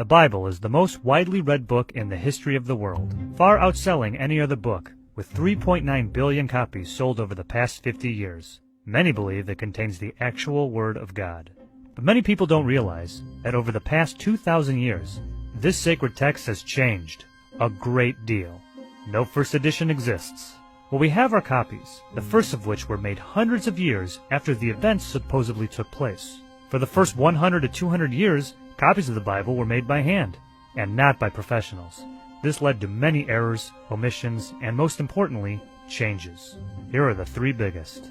The Bible is the most widely read book in the history of the world, far outselling any other book, with 3.9 billion copies sold over the past 50 years. Many believe it contains the actual Word of God. But many people don't realize that over the past 2,000 years, this sacred text has changed a great deal. No first edition exists. Well, we have our copies, the first of which were made hundreds of years after the events supposedly took place. For the first 100 to 200 years, copies of the Bible were made by hand, and not by professionals. This led to many errors, omissions, and most importantly, changes. Here are the three biggest.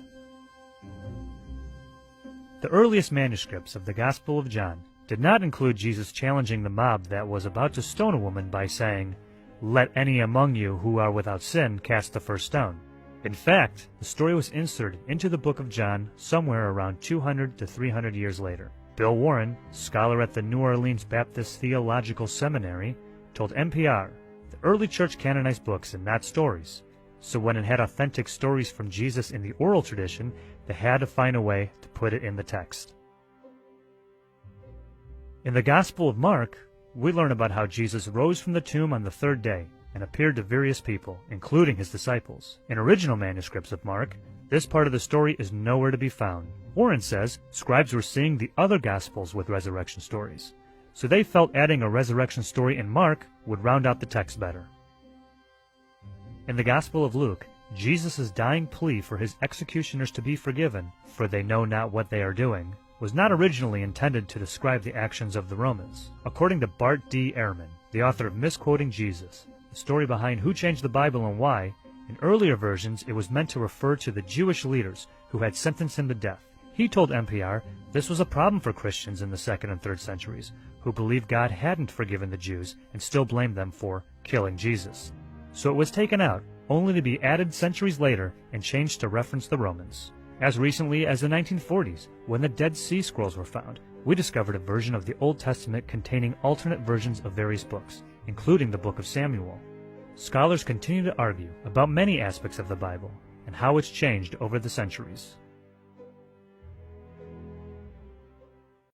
The earliest manuscripts of the Gospel of John did not include Jesus challenging the mob that was about to stone a woman by saying, "Let any among you who are without sin cast the first stone." In fact, the story was inserted into the book of John somewhere around 200 to 300 years later. Bill Warren, scholar at the New Orleans Baptist Theological Seminary, told NPR, the early church canonized books and not stories. So when it had authentic stories from Jesus in the oral tradition, they had to find a way to put it in the text. In the Gospel of Mark, we learn about how Jesus rose from the tomb on the third day and appeared to various people, including his disciples. In original manuscripts of Mark, this part of the story is nowhere to be found. Warren says scribes were seeing the other Gospels with resurrection stories, so they felt adding a resurrection story in Mark would round out the text better. In the Gospel of Luke, Jesus' dying plea for his executioners to be forgiven, for they know not what they are doing, was not originally intended to describe the actions of the Romans. According to Bart D. Ehrman, the author of Misquoting Jesus, the story behind who changed the Bible and why, in earlier versions it was meant to refer to the Jewish leaders who had sentenced him to death. He told NPR this was a problem for Christians in the 2nd and 3rd centuries who believed God hadn't forgiven the Jews and still blamed them for killing Jesus. So it was taken out, only to be added centuries later and changed to reference the Romans. As recently as the 1940s, when the Dead Sea Scrolls were found, we discovered a version of the Old Testament containing alternate versions of various books, including the Book of Samuel. Scholars continue to argue about many aspects of the Bible and how it's changed over the centuries.